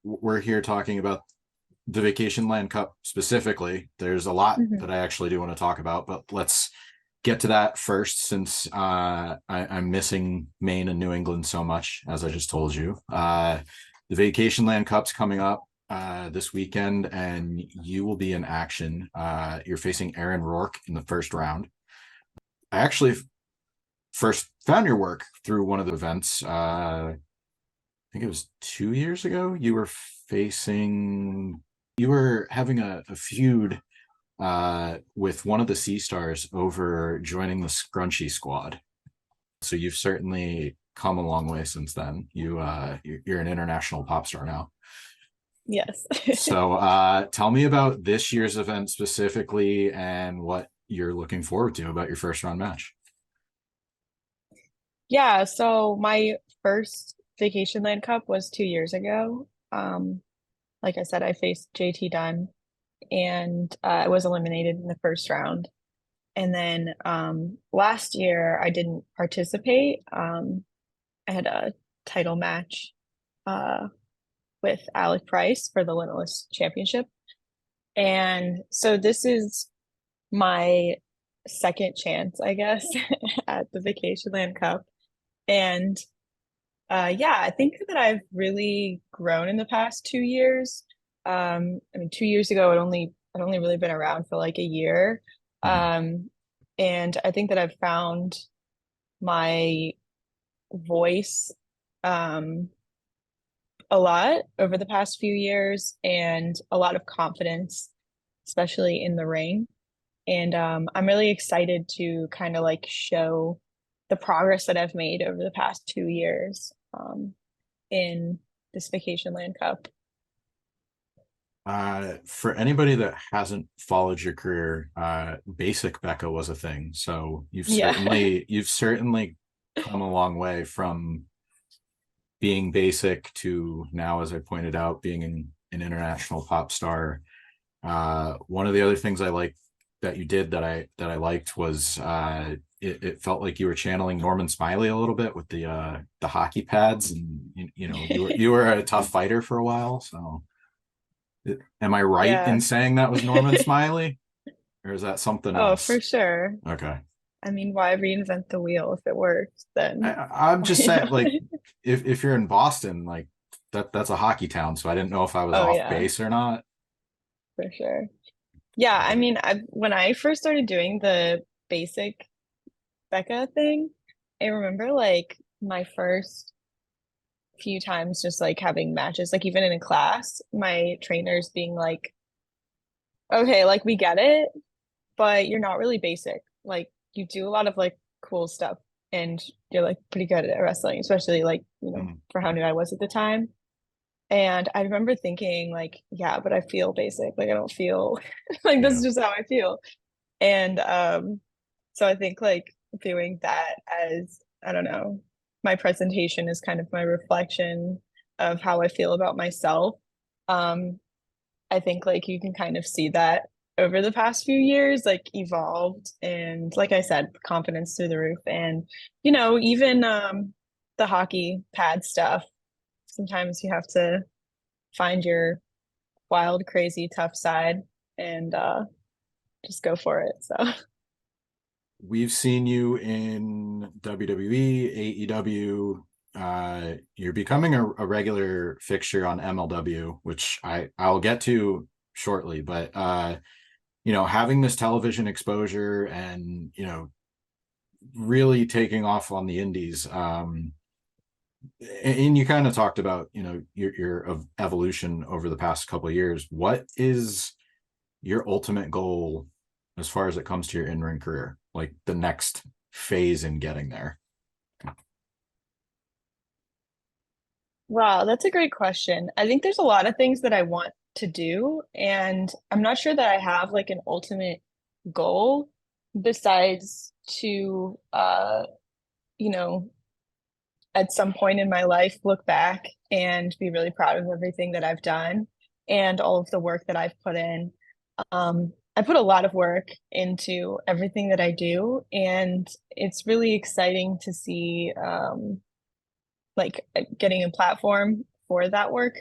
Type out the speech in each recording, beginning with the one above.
we're here talking about the Vacationland Cup specifically. There's a lot Mhm. that I actually do want to talk about, but let's get to that first since I'm missing Maine and New England so much, as I just told you. The Vacationland Cup's coming up this weekend, and you will be in action. You're facing Aaron Rourke in the first round. I actually first found your work through one of the events. I think it was 2 years ago. You were having a feud with one of the Sea Stars over joining the Scrunchy Squad. So you've certainly come a long way since then. You're an international pop star now. Yes. So tell me about this year's event specifically and what you're looking forward to about your first round match. Yeah, so my first Vacationland Cup was 2 years ago. Like I said, I faced JT Dunn and I was eliminated in the first round. And then last year I didn't participate. I had a title match uh, with Alec Price for the Limitless Championship. And so this is my second chance, I guess, at the Vacationland Cup. And yeah, I think that I've really grown in the past 2 years. I mean, 2 years ago, I'd only really been around for like a year. Mhm. Um, and I think that I've found my voice um, a lot over the past few years and a lot of confidence, especially in the ring. And I'm really excited to kind of like show the progress that I've made over the past 2 years in this Vacationland Cup. For anybody that hasn't followed your career, basic Becca was a thing. So Yeah. you've certainly come a long way from being basic to now, as I pointed out, being an international pop star. One of the other things I like that you did that I liked was it felt like you were channeling Norman Smiley a little bit with the hockey pads, and you were a tough fighter for a while. So am I right Yeah. in saying that was Norman Smiley, or is that something Oh, for else? sure. Okay. I mean, why reinvent the wheel if it works, then I'm just you saying, know. like, if you're in Boston, like that's a hockey town, so I didn't know if I was Oh off yeah, base or not. for sure. Yeah, I But mean, when I first started doing the basic Becca thing, I remember like my first few times just like having matches, like even in a class, my trainers being like, okay, like we get it, but you're not really basic. Like you do a lot of like cool stuff and you're like pretty good at wrestling, especially like, mm, for how new I was at the time. And I remember thinking like, yeah, but I feel basic. Like I don't feel like this yeah. is just how I feel. And so I think like doing that as, I don't know, my presentation is kind of my reflection of how I feel about myself. Um, I think like you can kind of see that over the past few years, like evolved and like I said, confidence through the roof. And, even the hockey pad stuff, sometimes you have to find your wild, crazy, tough side and just go for it. So We've seen you in WWE, AEW. You're becoming a regular fixture on MLW, which I'll get to shortly. But having this television exposure and really taking off on the indies. And you kind of talked about your evolution over the past couple of years. What is your ultimate goal as far as it comes to your in-ring career, like the next phase in getting there? wow, that's a great question. I think there's a lot of things that I want to do, and I'm not sure that I have like an ultimate goal besides to you know, at some point in my life look back and be really proud of everything that I've done and all of the work that I've put in. I put a lot of work into everything that I do, and it's really exciting to see like getting a platform for that work.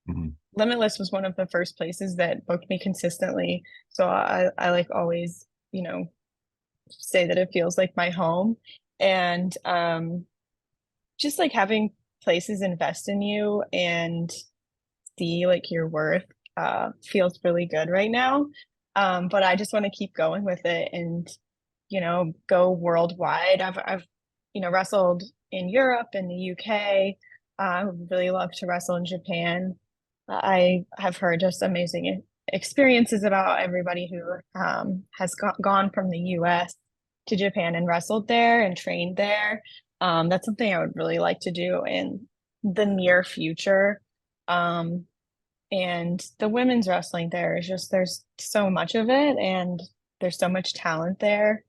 Mhm. Limitless was one of the first places that booked me consistently. So I like always, you know, say that it feels like my home. And just like having places invest in you and see like your worth feels really good right now. But I just want to keep going with it and, you know, go worldwide. I've you know, wrestled in Europe and the UK. I would really love to wrestle in Japan. I have heard just amazing experiences about everybody who has gone from the US to Japan and wrestled there and trained there. That's something I would really like to do in the near future. Um, and the women's wrestling there is just, there's so much of it and there's so much talent there.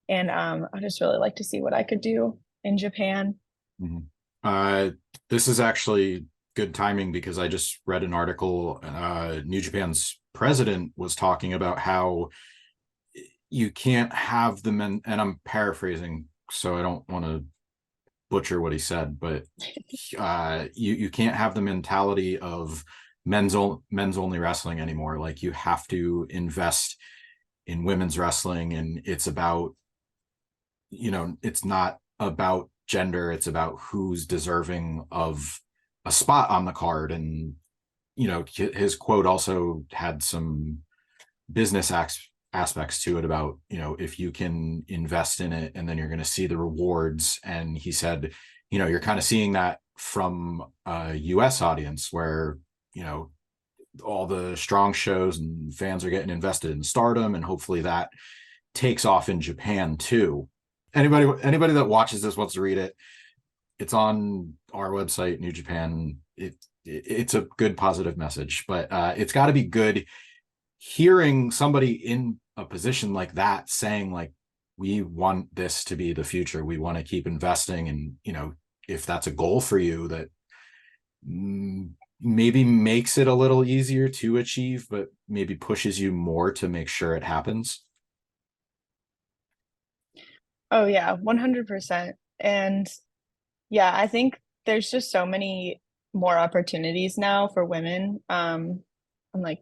And I just really like to see what I could do in Japan. Mhm. Uh, this is actually good timing because I just read an article. New Japan's president was talking about how you can't have the men, and I'm paraphrasing, so I don't want to butcher what he said, but you can't have the mentality of men's only wrestling anymore. Like you have to invest in women's wrestling, and it's about, you know, it's not about gender, it's about who's deserving of a spot on the card. And you know, his quote also had some business aspects to it about, you know, if you can invest in it and then you're going to see the rewards. And he said, you know, you're kind of seeing that from a US audience where, you know, all the strong shows and fans are getting invested in Stardom, and hopefully that takes off in Japan too. Anybody that watches this wants to read it. It's on our website, New Japan. It's a good positive message, but it's got to be good hearing somebody in a position like that saying like, we want this to be the future, we want to keep investing. And you know, if that's a goal for you, that maybe makes it a little easier to achieve, but maybe pushes you more to make sure it happens. Oh yeah, 100%. And yeah, I think there's just so many more opportunities now for women. And like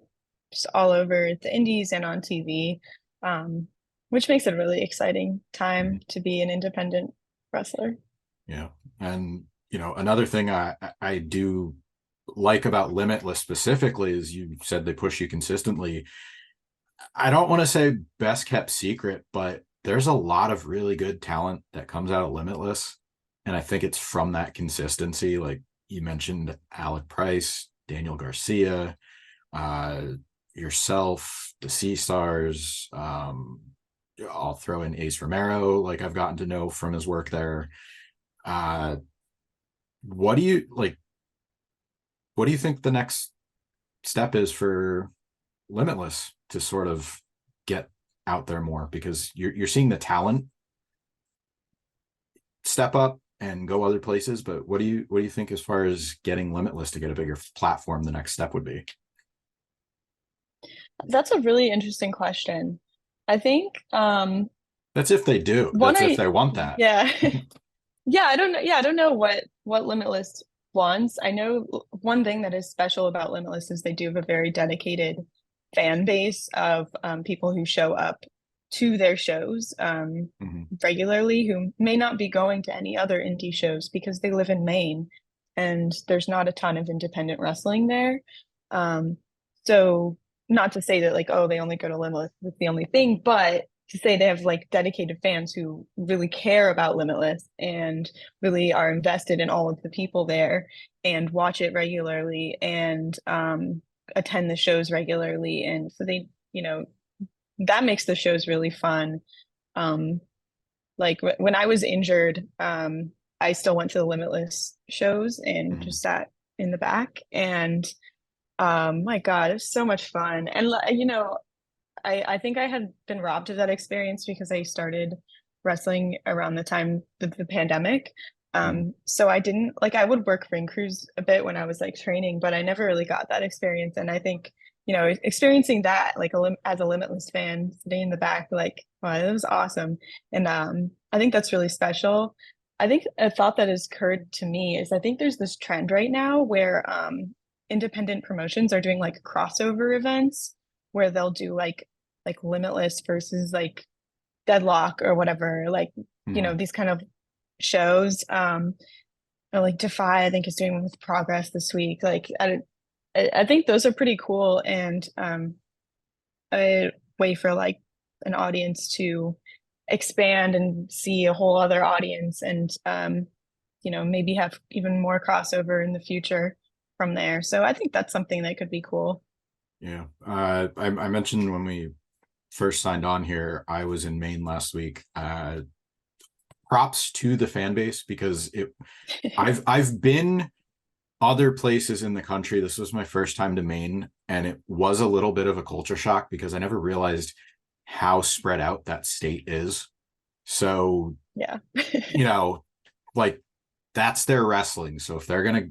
just all over the indies and on TV, um, which makes it a really exciting time to be an independent wrestler. Yeah. And you know, another thing I do like about Limitless specifically is you said they push you consistently. I don't want to say best kept secret, but there's a lot of really good talent that comes out of Limitless. And I think it's from that consistency. Like you mentioned, Alec Price, Daniel Garcia, uh, yourself, the Sea Stars. I'll throw in Ace Romero, like I've gotten to know from his work there. Uh, what do you like? What do you think the next step is for Limitless to sort of get out there more? Because you're seeing the talent step up and go other places, but what do you think as far as getting Limitless to get a bigger platform, the next step would be? That's a really interesting question. I think That's if they do. one That's if I they want that. yeah. Yeah, I don't know. Yeah, I don't know what Limitless wants. I know one thing that is special about Limitless is they do have a very dedicated fan base of people who show up to their shows Mhm. regularly, who may not be going to any other indie shows because they live in Maine and there's not a ton of independent wrestling there. Um, so not to say that like, oh, they only go to Limitless, that's the only thing, but to say they have like dedicated fans who really care about Limitless and really are invested in all of the people there and watch it regularly and attend the shows regularly. And so they, you know, that makes the shows really fun. Um, like when I was injured, I still went to the Limitless shows and Mhm. just sat in the back. And my God, it was so much fun. And you know, I think I had been robbed of that experience because I started wrestling around the time of the pandemic. Mhm. So I didn't like I would work ring crews a bit when I was like training, but I never really got that experience. And I think, you know, experiencing that like as a Limitless fan, sitting in the back, like, wow, it was awesome. And I think that's really special. I think a thought that has occurred to me is I think there's this trend right now where independent promotions are doing like crossover events where they'll do like Limitless versus like Deadlock or whatever, like, you know, Mhm. these kind of shows. Or like Defy, I think is doing one with Progress this week. Like I think those are pretty cool, and a way for like an audience to expand and see a whole other audience, and you know, maybe have even more crossover in the future from there. So I think that's something that could be cool. Yeah. I mentioned when we first signed on here, I was in Maine last week. Props to the fan base because I've been other places in the country. This was my first time to Maine, and it was a little bit of a culture shock because I never realized how spread out that state is. So, Yeah. you know, like that's their wrestling. So if they're gonna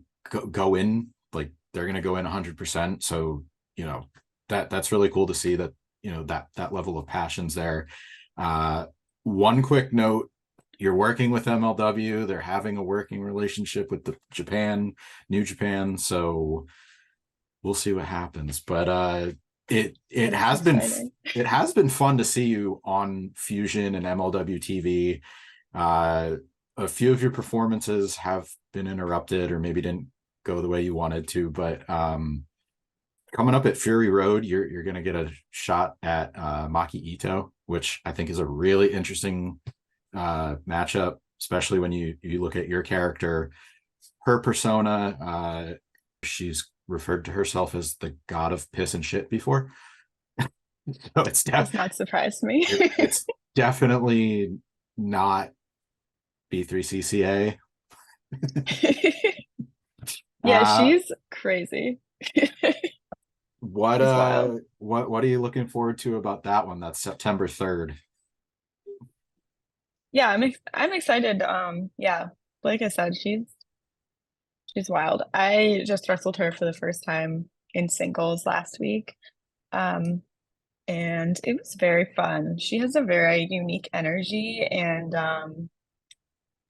go in, like they're gonna go in 100%. So, you know, that's really cool to see that, you know, that level of passion's there. Uh, one quick note, you're working with MLW, they're having a working relationship with the New Japan, so we'll see what happens. But it That's has been exciting. it has been fun to see you on Fusion and MLW TV. Uh, a few of your performances have been interrupted or maybe didn't go the way you wanted to, but coming up at Fury Road, you're gonna get a shot at Maki Itoh, which I think is a really interesting matchup, especially when you look at your character, her persona. She's referred to herself as the god of piss and shit before, so Does not surprise me. it's definitely not B3CCA. Yeah, uh, she's crazy. what She's wild. what are you looking forward to about that one? That's September 3rd. Yeah, I'm excited. Yeah, like I said, she's wild. I just wrestled her for the first time in singles last week. Um, and it was very fun. She has a very unique energy, and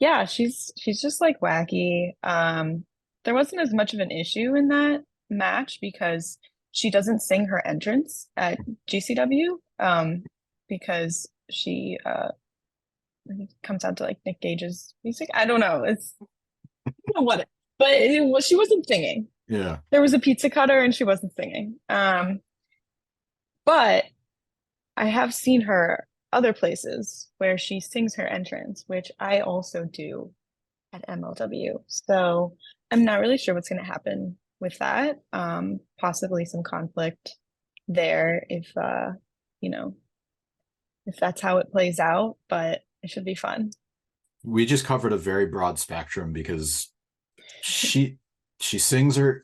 yeah, she's just like wacky. There wasn't as much of an issue in that match because she doesn't sing her entrance at GCW, because she I think it comes out to like Nick Gage's music. I don't know. I don't know what, but she wasn't singing. Yeah. There was a pizza cutter and she wasn't singing. But I have seen her other places where she sings her entrance, which I also do at MLW. So I'm not really sure what's going to happen with that. Possibly some conflict there if you know, if that's how it plays out, but it should be fun. We just covered a very broad spectrum because she she sings her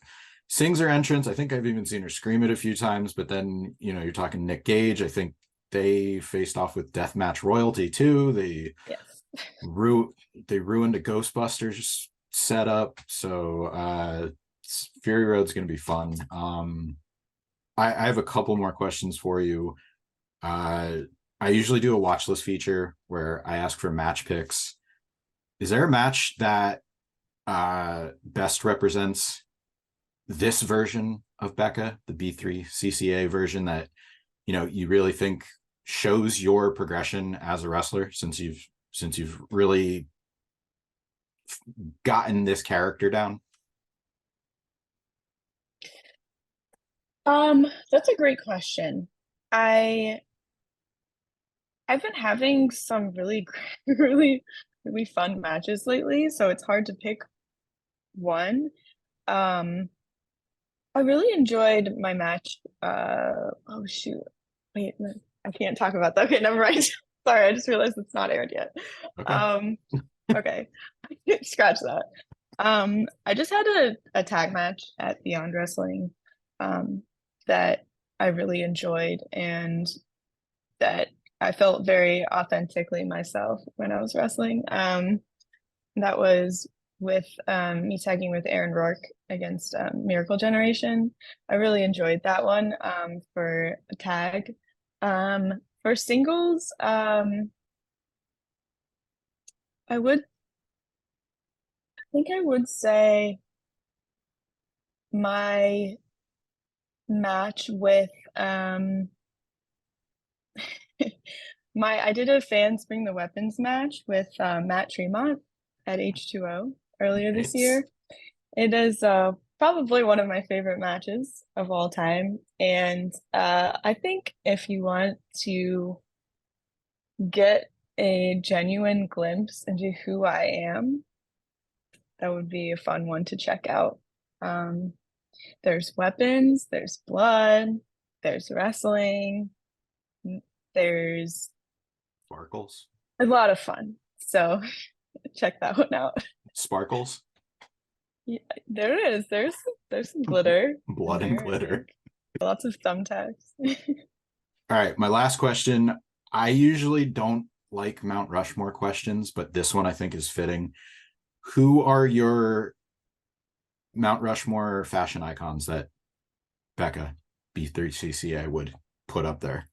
entrance. I think I've even seen her scream it a few times, but then, you know, you're talking Nick Gage. I think they faced off with Deathmatch Royalty too. Yes. Ru they ruined a Ghostbusters setup. So Fury Road's gonna be fun. I have a couple more questions for you. Uh I usually do a watch list feature where I ask for match picks. Is there a match that best represents this version of Becca, the B3CCA version that, you know, you really think shows your progression as a wrestler since you've really gotten this character down? That's a great question. I I've been having some really really really fun matches lately, so it's hard to pick one. Um, I really enjoyed my match. Oh shoot. Wait, no, I can't talk about that. Okay, never mind. Sorry, I just realized it's not aired yet. Okay. Um, okay. Scratch that. I just had a tag match at Beyond Wrestling, that I really enjoyed, and that I felt very authentically myself when I was wrestling. That was with me tagging with Aaron Rourke against Miracle Generation. I really enjoyed that one for a tag. For singles, I would I think I would say my match with I did a fans bring the weapons match with Matt Tremont at H2O earlier this Nice. year. It is probably one of my favorite matches of all time. And I think if you want to get a genuine glimpse into who I am, that would be a fun one to check out. There's weapons, there's blood, there's wrestling, there's Sparkles. a lot of fun. So check that one out. Sparkles. Yeah, there it is. There's some glitter. Blood in and there, I glitter. think. Lots of thumbtacks. All right, my last question. I usually don't like Mount Rushmore questions, but this one I think is fitting. Who are your Mount Rushmore fashion icons that Becca B3CCA would put up there?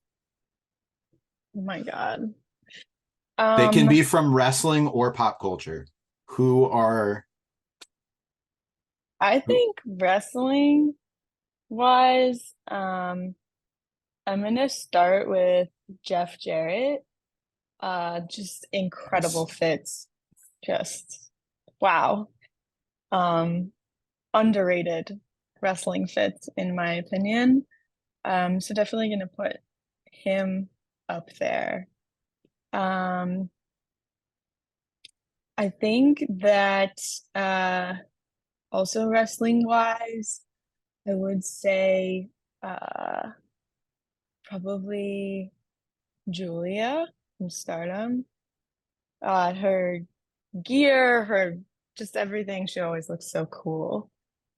Oh my God. They can be from wrestling or pop culture. Who are I think wrestling wise, I'm gonna start with Jeff Jarrett. Just incredible fits. Just wow. Underrated wrestling fits in my opinion. So definitely gonna put him up there. I think that also wrestling wise, I would say probably Julia from Stardom. Her gear, her just everything, she always looks so cool.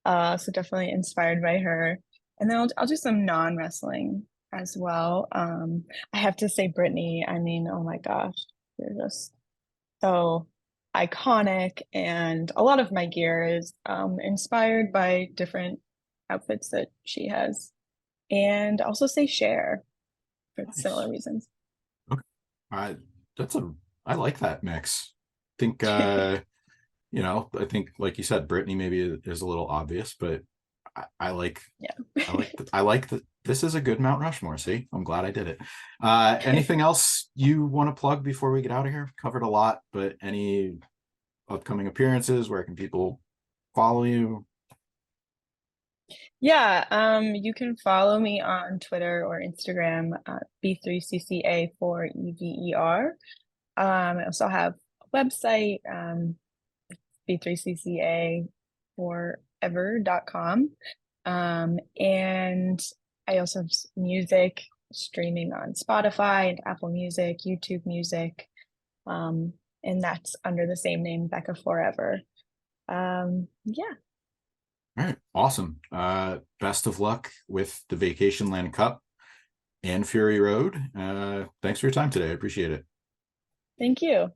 So definitely inspired by her. And then I'll do some non-wrestling as well. I have to say Brittany, I mean, oh my gosh, you're just so iconic, and a lot of my gear is inspired by different outfits that she has. And also say Cher for nice. similar reasons. Okay. I like that mix. I think I think like you said, Brittany maybe is a little obvious, but I like Yeah. I like that this is a good Mount Rushmore. See, I'm glad I did it. Anything else you want to plug before we get out of here? Covered a lot, but any upcoming appearances? Where can people follow you? Yeah, you can follow me on Twitter or Instagram, B3CCA for EVER. I also have a website, B3CCA forever.com. And I also have music streaming on Spotify and Apple Music, YouTube Music. And that's under the same name, Becca Forever. Yeah. All right, awesome. Best of luck with the Vacationland Cup and Fury Road. Thanks for your time today. I appreciate it. Thank you.